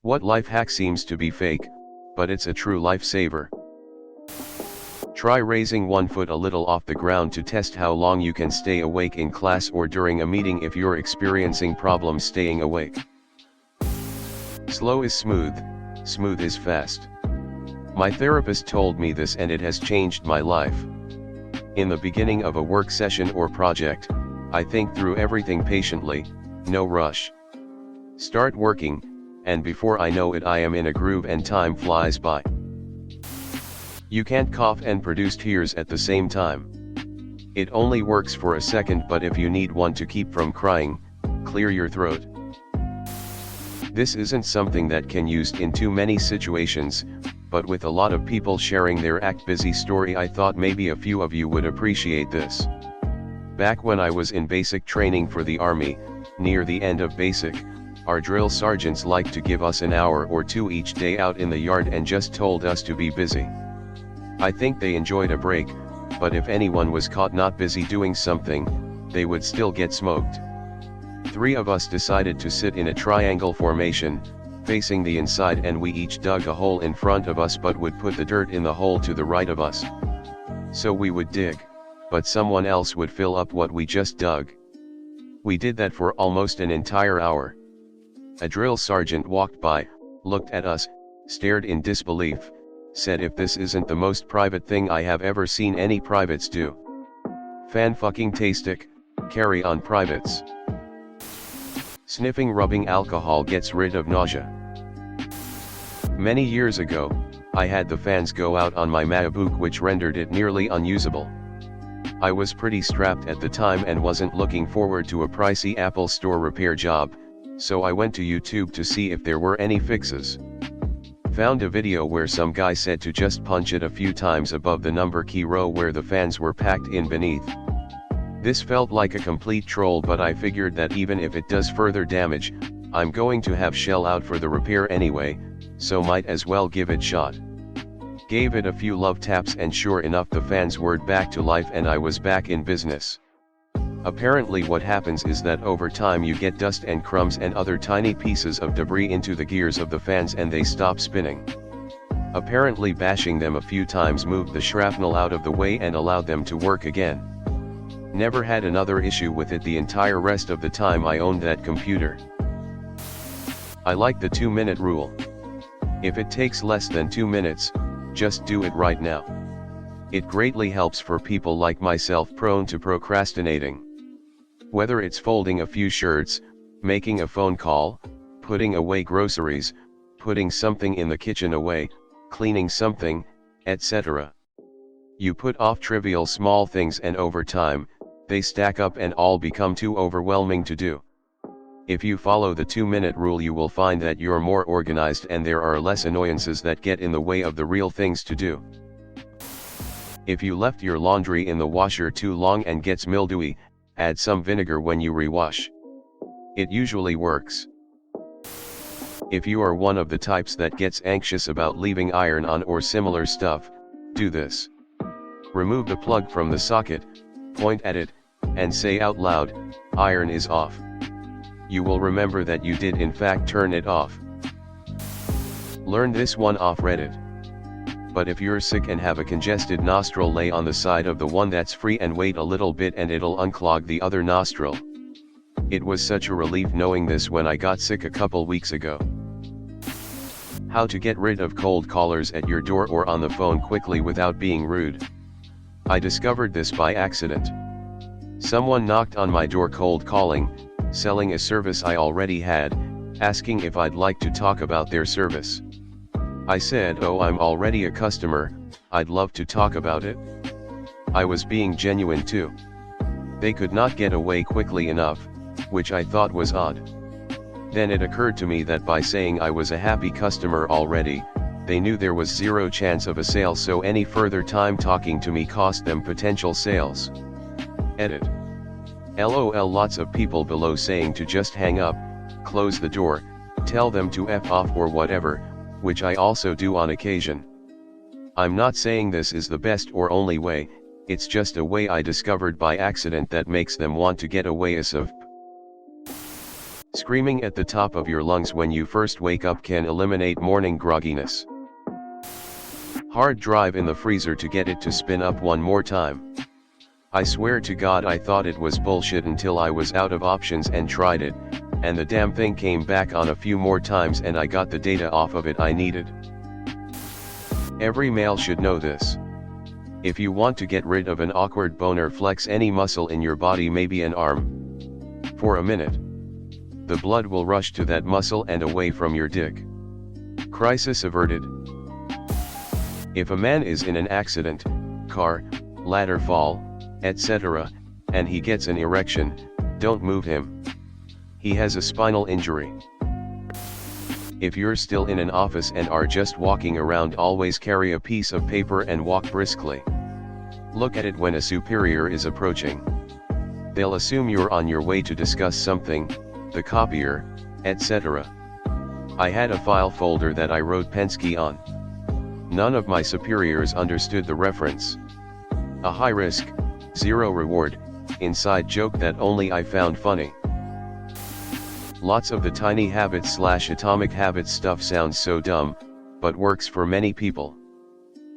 What life hack seems to be fake, but it's a true lifesaver? Try raising one foot a little off the ground to test how long you can stay awake in class or during a meeting if you're experiencing problems staying awake. Slow is smooth, smooth is fast. My therapist told me this and it has changed my life. In the beginning of a work session or project, I think through everything patiently, no rush. Start working, and before I know it I am in a groove and time flies by. You can't cough and produce tears at the same time. It only works for a second, but if you need one to keep from crying, clear your throat. This isn't something that can used in too many situations, but with a lot of people sharing their act busy story, I thought maybe a few of you would appreciate this. Back when I was in basic training for the army, near the end of basic, our drill sergeants liked to give us an hour or two each day out in the yard and just told us to be busy. I think they enjoyed a break, but if anyone was caught not busy doing something, they would still get smoked. 3 of us decided to sit in a triangle formation, facing the inside, and we each dug a hole in front of us but would put the dirt in the hole to the right of us. So we would dig, but someone else would fill up what we just dug. We did that for almost an entire hour. A drill sergeant walked by, looked at us, stared in disbelief, said, "If this isn't the most private thing I have ever seen any privates do. Fan-fucking-tastic, carry on privates." Sniffing rubbing alcohol gets rid of nausea. Many years ago, I had the fans go out on my MacBook, which rendered it nearly unusable. I was pretty strapped at the time and wasn't looking forward to a pricey Apple Store repair job, so I went to YouTube to see if there were any fixes. Found a video where some guy said to just punch it a few times above the number key row where the fans were packed in beneath. This felt like a complete troll, but I figured that even if it does further damage, I'm going to have shell out for the repair anyway, so might as well give it a shot. Gave it a few love taps and sure enough the fans whirred back to life and I was back in business. Apparently what happens is that over time you get dust and crumbs and other tiny pieces of debris into the gears of the fans and they stop spinning. Apparently bashing them a few times moved the shrapnel out of the way and allowed them to work again. Never had another issue with it the entire rest of the time I owned that computer. I like the 2-minute rule. If it takes less than 2 minutes, just do it right now. It greatly helps for people like myself prone to procrastinating. Whether it's folding a few shirts, making a phone call, putting away groceries, putting something in the kitchen away, cleaning something, etc. You put off trivial small things and over time, they stack up and all become too overwhelming to do. If you follow the 2-minute rule, you will find that you're more organized and there are less annoyances that get in the way of the real things to do. If you left your laundry in the washer too long and gets mildewy, add some vinegar when you rewash. It usually works. If you are one of the types that gets anxious about leaving iron on or similar stuff, do this. Remove the plug from the socket, point at it, and say out loud, "Iron is off." You will remember that you did in fact turn it off. Learn this one off Reddit. But if you're sick and have a congested nostril, lay on the side of the one that's free and wait a little bit and it'll unclog the other nostril. It was such a relief knowing this when I got sick a couple weeks ago. How to get rid of cold callers at your door or on the phone quickly without being rude. I discovered this by accident. Someone knocked on my door cold calling, selling a service I already had, asking if I'd like to talk about their service. I said, "Oh, I'm already a customer, I'd love to talk about it." I was being genuine too. They could not get away quickly enough, which I thought was odd. Then it occurred to me that by saying I was a happy customer already, they knew there was zero chance of a sale, so any further time talking to me cost them potential sales. Edit. LOL. Lots of people below saying to just hang up, close the door, tell them to F off or whatever, which I also do on occasion. I'm not saying this is the best or only way, it's just a way I discovered by accident that makes them want to get away ASAP. Screaming at the top of your lungs when you first wake up can eliminate morning grogginess. Hard drive in the freezer to get it to spin up one more time. I swear to God I thought it was bullshit until I was out of options and tried it, and the damn thing came back on a few more times and I got the data off of it I needed. Every male should know this. If you want to get rid of an awkward boner, flex any muscle in your body, maybe an arm. For a minute. The blood will rush to that muscle and away from your dick. Crisis averted. If a man is in an accident, car, ladder fall, etc., and he gets an erection, don't move him. He has a spinal injury. If you're still in an office and are just walking around, always carry a piece of paper and walk briskly. Look at it when a superior is approaching. They'll assume you're on your way to discuss something, the copier, etc. I had a file folder that I wrote Penske on. None of my superiors understood the reference. A high risk, zero reward, inside joke that only I found funny. Lots of the tiny habits/atomic habits stuff sounds so dumb, but works for many people.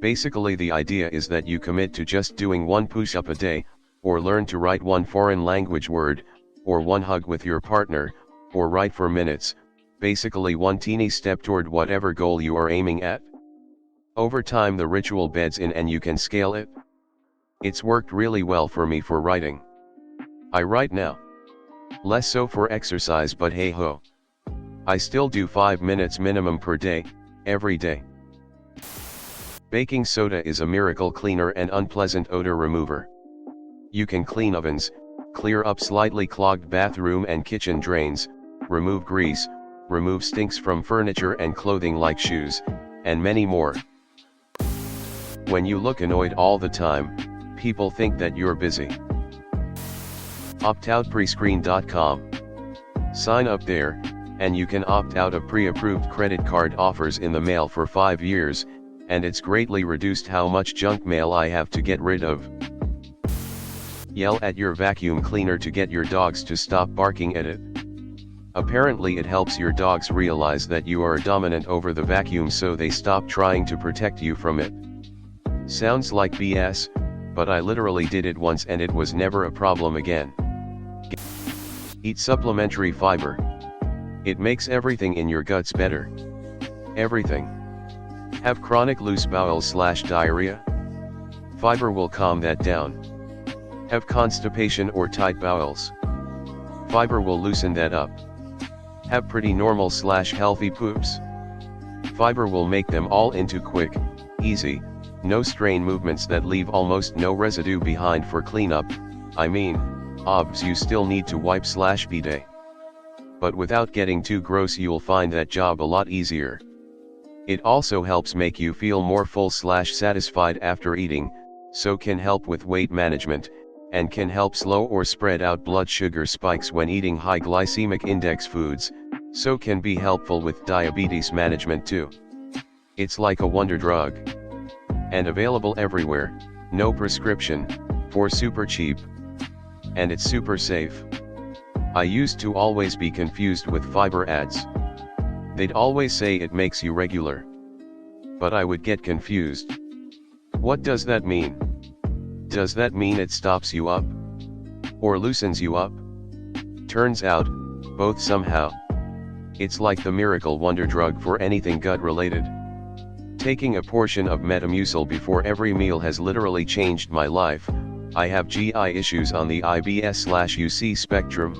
Basically the idea is that you commit to just doing one push-up a day, or learn to write one foreign language word, or one hug with your partner, or write for minutes, basically one teeny step toward whatever goal you are aiming at. Over time the ritual beds in and you can scale it. It's worked really well for me for writing. I write now. Less so for exercise, but hey ho. I still do 5 minutes minimum per day, every day. Baking soda is a miracle cleaner and unpleasant odor remover. You can clean ovens, clear up slightly clogged bathroom and kitchen drains, remove grease, remove stinks from furniture and clothing like shoes, and many more. When you look annoyed all the time, people think that you're busy. Optoutprescreen.com. Sign up there, and you can opt out of pre-approved credit card offers in the mail for 5 years, and it's greatly reduced how much junk mail I have to get rid of. Yell at your vacuum cleaner to get your dogs to stop barking at it. Apparently it helps your dogs realize that you are dominant over the vacuum, so they stop trying to protect you from it. Sounds like BS, but I literally did it once and it was never a problem again. Eat supplementary fiber. It makes everything in your guts better. Everything. Have chronic loose bowels/diarrhea? Fiber will calm that down. Have constipation or tight bowels? Fiber will loosen that up. Have pretty normal/healthy poops? Fiber will make them all into quick, easy, no strain movements that leave almost no residue behind for cleanup. I mean, obvs you still need to wipe/bidet. But without getting too gross, you'll find that job a lot easier. It also helps make you feel more full/satisfied after eating, so can help with weight management, and can help slow or spread out blood sugar spikes when eating high glycemic index foods, so can be helpful with diabetes management too. It's like a wonder drug. And available everywhere, no prescription, for super cheap. And it's super safe. I used to always be confused with fiber ads. They'd always say it makes you regular. But I would get confused. What does that mean? Does that mean it stops you up? Or loosens you up? Turns out, both somehow. It's like the miracle wonder drug for anything gut related. Taking a portion of Metamucil before every meal has literally changed my life. I have GI issues on the IBS/UC spectrum.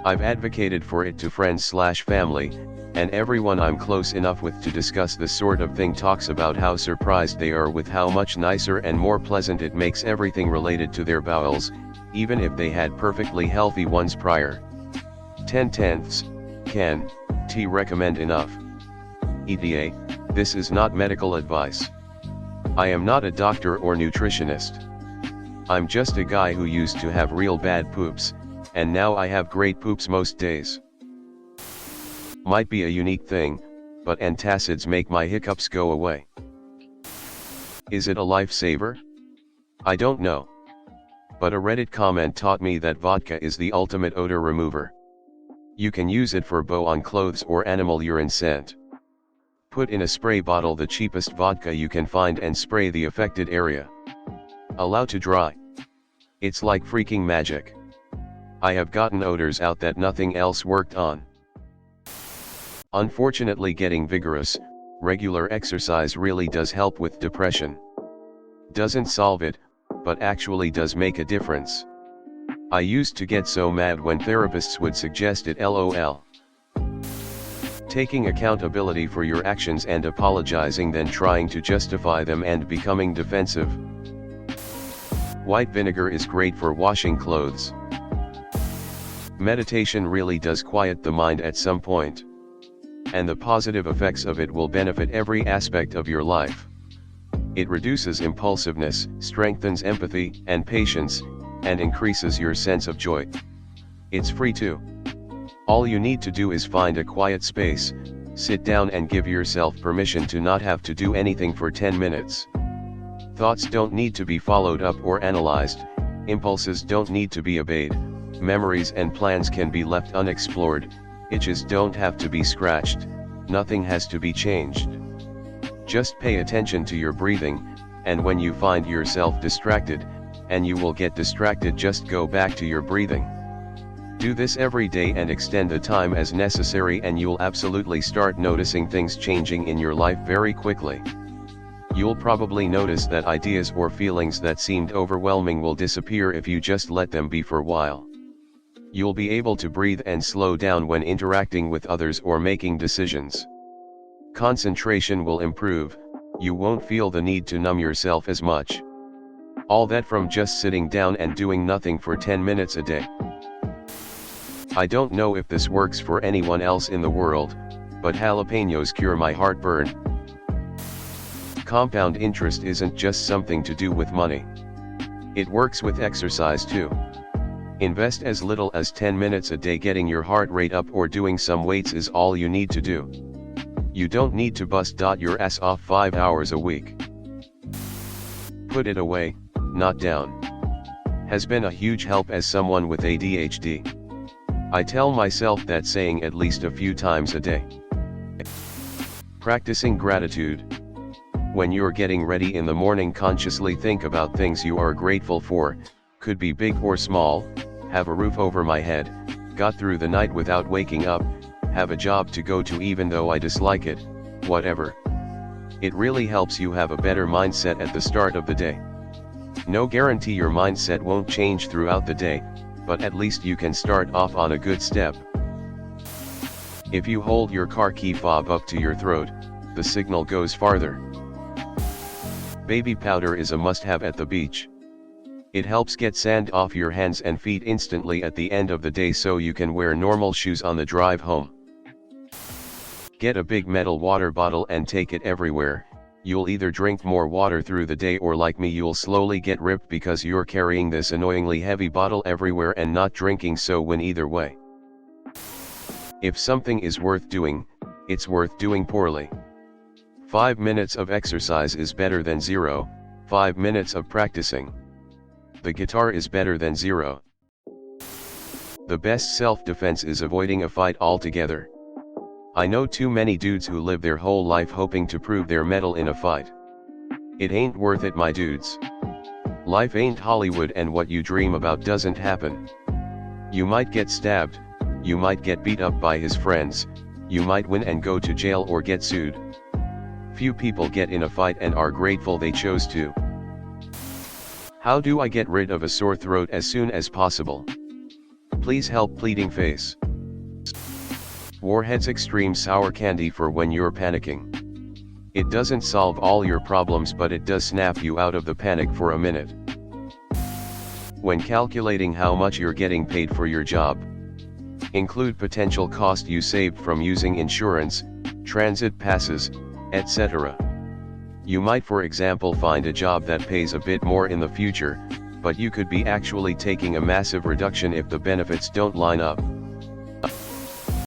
I've advocated for it to friends/family, and everyone I'm close enough with to discuss this sort of thing talks about how surprised they are with how much nicer and more pleasant it makes everything related to their bowels, even if they had perfectly healthy ones prior. 10/10ths, can, T recommend enough. ETA, this is not medical advice. I am not a doctor or nutritionist. I'm just a guy who used to have real bad poops, and now I have great poops most days. Might be a unique thing, but antacids make my hiccups go away. Is it a lifesaver? I don't know. But a Reddit comment taught me that vodka is the ultimate odor remover. You can use it for bow on clothes or animal urine scent. Put in a spray bottle the cheapest vodka you can find and spray the affected area. Allow to dry. It's like freaking magic. I have gotten odors out that nothing else worked on. Unfortunately, getting vigorous, regular exercise really does help with depression. Doesn't solve it, but actually does make a difference. I used to get so mad when therapists would suggest it, lol. Taking accountability for your actions and apologizing, then trying to justify them and becoming defensive. White vinegar is great for washing clothes. Meditation really does quiet the mind at some point. And the positive effects of it will benefit every aspect of your life. It reduces impulsiveness, strengthens empathy and patience, and increases your sense of joy. It's free too. All you need to do is find a quiet space, sit down and give yourself permission to not have to do anything for 10 minutes. Thoughts don't need to be followed up or analyzed, impulses don't need to be obeyed, memories and plans can be left unexplored, itches don't have to be scratched, nothing has to be changed. Just pay attention to your breathing, and when you find yourself distracted, and you will get distracted, just go back to your breathing. Do this every day and extend the time as necessary, and you'll absolutely start noticing things changing in your life very quickly. You'll probably notice that ideas or feelings that seemed overwhelming will disappear if you just let them be for a while. You'll be able to breathe and slow down when interacting with others or making decisions. Concentration will improve, you won't feel the need to numb yourself as much. All that from just sitting down and doing nothing for 10 minutes a day. I don't know if this works for anyone else in the world, but jalapenos cure my heartburn. Compound interest isn't just something to do with money. It works with exercise too. Invest as little as 10 minutes a day. Getting your heart rate up or doing some weights is all you need to do. You don't need to bust your ass off 5 hours a week. Put it away, not down. Has been a huge help as someone with ADHD. I tell myself that saying at least a few times a day. Practicing gratitude. When you're getting ready in the morning, consciously think about things you are grateful for, could be big or small. Have a roof over my head, got through the night without waking up, have a job to go to even though I dislike it, whatever. It really helps you have a better mindset at the start of the day. No guarantee your mindset won't change throughout the day, but at least you can start off on a good step. If you hold your car key fob up to your throat, the signal goes farther. Baby powder is a must-have at the beach. It helps get sand off your hands and feet instantly at the end of the day, so you can wear normal shoes on the drive home. Get a big metal water bottle and take it everywhere. You'll either drink more water through the day, or like me, you'll slowly get ripped because you're carrying this annoyingly heavy bottle everywhere and not drinking, so win either way. If something is worth doing, it's worth doing poorly. 5 minutes of exercise is better than 0, 5 minutes of practicing the guitar is better than 0. The best self-defense is avoiding a fight altogether. I know too many dudes who live their whole life hoping to prove their mettle in a fight. It ain't worth it, my dudes. Life ain't Hollywood, and what you dream about doesn't happen. You might get stabbed, you might get beat up by his friends, you might win and go to jail or get sued. Few people get in a fight and are grateful they chose to. How do I get rid of a sore throat as soon as possible? Please help, pleading face. Warhead's Extreme Sour Candy for when you're panicking. It doesn't solve all your problems, but it does snap you out of the panic for a minute. When calculating how much you're getting paid for your job, include potential cost you saved from using insurance, transit passes, etc. You might, for example, find a job that pays a bit more in the future, but you could be actually taking a massive reduction if the benefits don't line up.